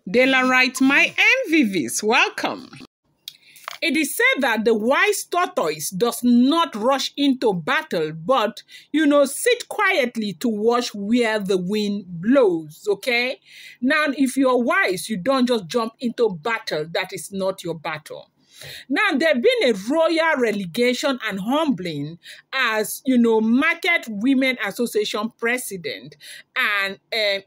Dela writes, my MVVs, welcome. It is said that the wise tortoise does not rush into battle, but, sit quietly to watch where the wind blows, okay? Now, if you're wise, you don't just jump into battle. That is not your battle. Now, there been a royal relegation and humbling as, Market Women Association president and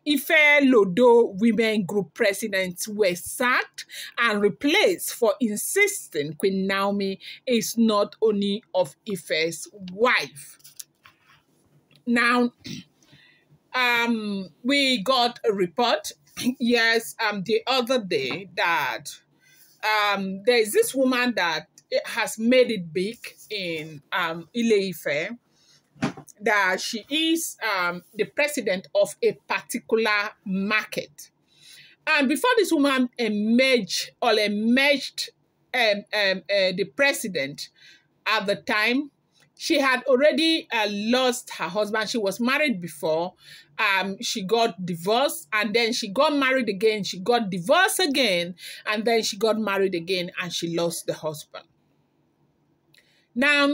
Ifelodo Women Group presidents were sacked and replaced for insisting Queen Naomi is not Ooni of Ifes' wife. Now, we got a report, yes, the other day that there is this woman that has made it big in Ile-Ife, that she is the president of a particular market. And before this woman emerged the president at the time, she had already lost her husband. She was married before. She got divorced, and then she got married again. She got divorced again, and then she got married again, and she lost the husband. Now,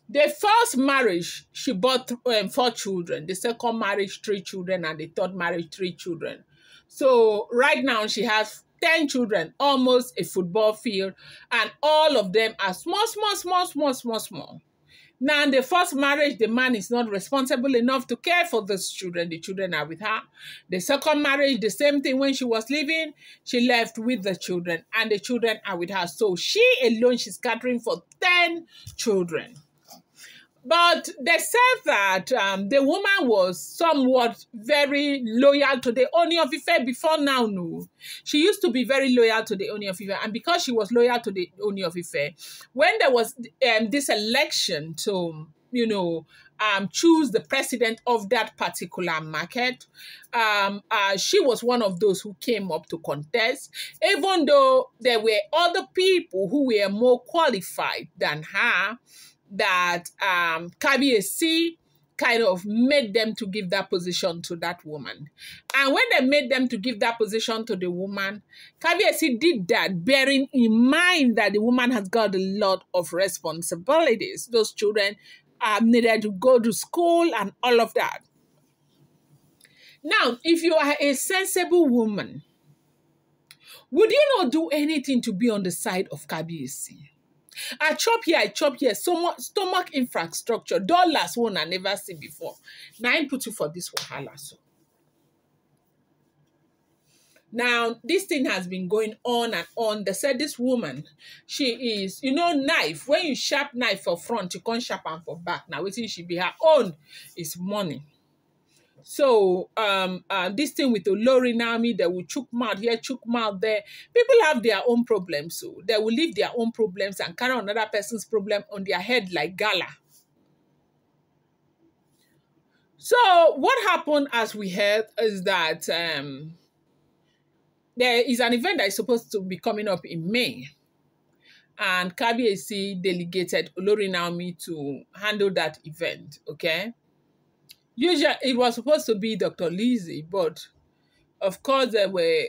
the first marriage, she brought 4 children. The second marriage, 3 children, and the third marriage, 3 children. So right now, she has 10 children, almost a football field, and all of them are small. Now, in the first marriage, the man is not responsible enough to care for those children. The children are with her. The second marriage, the same thing. When she was leaving, she left with the children, and the children are with her. So she alone, she's catering for 10 children. But they said that the woman was somewhat very loyal to the Ooni of Ife before now. No, she used to be very loyal to the Ooni of Ife, and because she was loyal to the Ooni of Ife, when there was this election to, choose the president of that particular market, she was one of those who came up to contest, even though there were other people who were more qualified than her, that Kabiyesi kind of made them to give that position to that woman. And when they made them to give that position to the woman, Kabiyesi did that bearing in mind that the woman has got a lot of responsibilities. Those children needed to go to school and all of that. Now, if you are a sensible woman, would you not do anything to be on the side of Kabiyesi? I chop here, so much stomach infrastructure, dollars one I never seen before. Now I put you for this wahala. So now this thing has been going on and on. They said this woman, she is, knife. When you sharp knife for front, you can't sharp am for back. Now waiting she be her own is money. So this thing with the Olori Naomi, they will chook mouth here, chook mouth there. People have their own problems, so they will leave their own problems and carry another person's problem on their head like gala. So what happened, as we heard, is that there is an event that is supposed to be coming up in May, and Kabiyesi delegated Olori Naomi to handle that event, okay? Usually, it was supposed to be Dr. Lizzie, but of course, there were,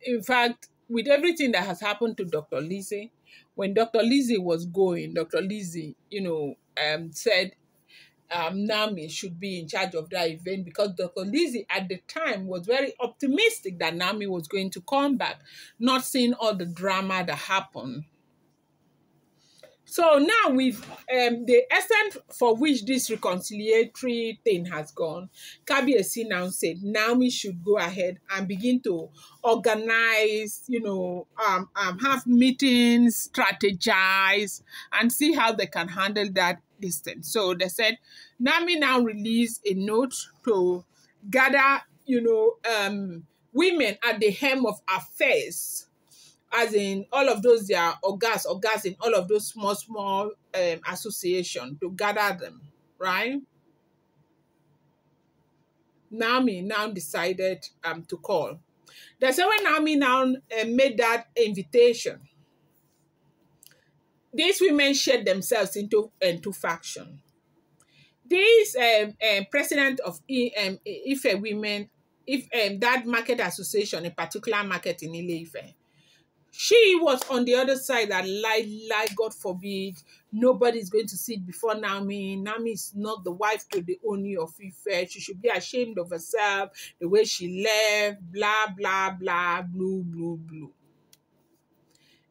in fact, with everything that has happened to Dr. Lizzie, when Dr. Lizzie was going, Dr. Lizzie, said Naomi should be in charge of that event, because Dr. Lizzie at the time was very optimistic that Naomi was going to come back, not seeing all the drama that happened. So now with the essence for which this reconciliatory thing has gone, Kabiyesi now said Naomi should go ahead and begin to organize, have meetings, strategize, and see how they can handle that distance. So they said Naomi now released a note to gather, women at the helm of affairs, as in all of those, they are orgas in all of those small associations, to gather them, right? Naomi now decided to call. They said when Naomi now made that invitation, these women shared themselves into factions. This president of Ife women if that market association, a particular market in Ile-Ife, she was on the other side that lie, God forbid, nobody's going to sit before Naomi. Naomi is not the wife to the Ooni of Ife. She should be ashamed of herself, the way she left, blah, blah, blah, blue, blue, blue.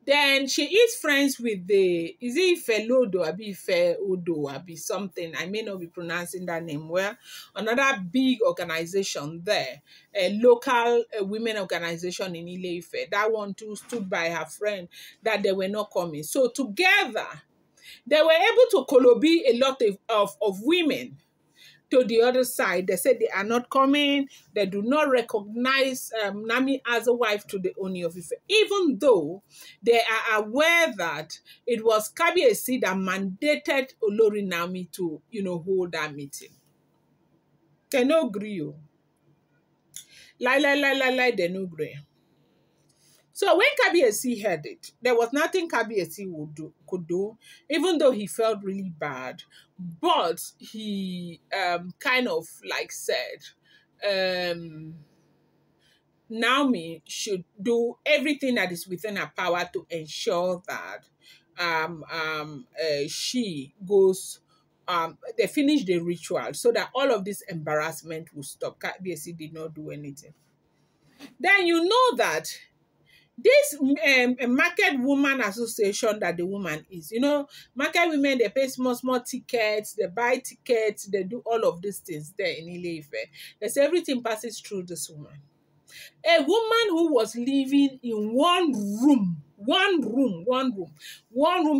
Then she is friends with is it Ifelodo, Abi Ifelodo, Abi something. I may not be pronouncing that name well. Another big organization there, a local women organization in Ile-Ife. That one too stood by her friend that they were not coming. So together, they were able to colobi a lot of women to the other side. They said they are not coming. They do not recognize Nami as a wife to the Ooni of Ife, even though they are aware that it was Kabiyesi that mandated Olori Naomi to, hold that meeting. They no agree. Lie, they no agree. So when Kabiyesi heard it, there was nothing Kabiyesi could do, even though he felt really bad. But he kind of like said, Naomi should do everything that is within her power to ensure that she goes, they finish the ritual so that all of this embarrassment will stop. Kabiyesi did not do anything. Then you know that this market woman association that the woman is, market women, they pay small tickets, they buy tickets, they do all of these things there in Ile-Ife. They say everything passes through this woman. A woman who was living in one room,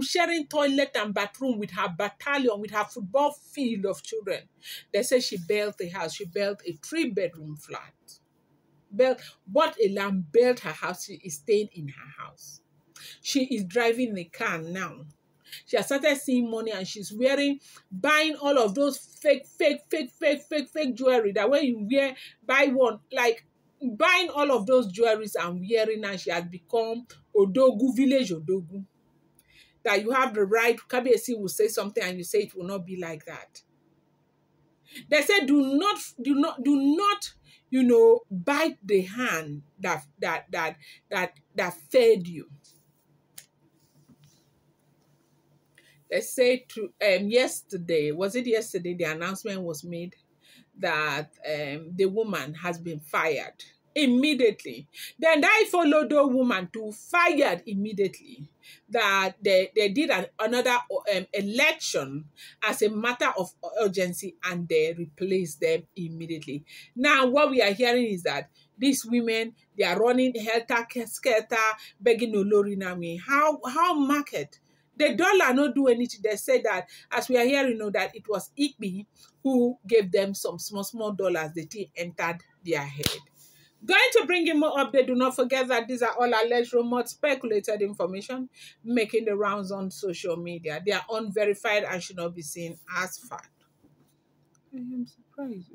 sharing toilet and bathroom with her battalion, with her football field of children. They say she built a house. She built a 3-bedroom flat. Bought a land, built her house. She is staying in her house. She is driving a car now. She has started seeing money and she's buying all of those fake jewelry that when you buy one, like buying all of those jewelries and wearing, and she has become Odogu, village Odogu. That you have the right, Kabiyesi will say something and you say it will not be like that. They say do not bite the hand that fed you. They say yesterday, was it yesterday, the announcement was made that the woman has been fired immediately. Then that Ifelodo woman too fired immediately. That they did another election as a matter of urgency and they replaced them immediately. Now what we are hearing is that these women, they are running helter-skelter, begging Olori Naomi. How market? The dollar not do anything. They say that, as we are hearing, that it was Ikpi who gave them some small dollars. The thing entered their head. Going to bring you more update. Do not forget that these are all alleged, rumored, speculated information making the rounds on social media. They are unverified and should not be seen as fact. I am surprised.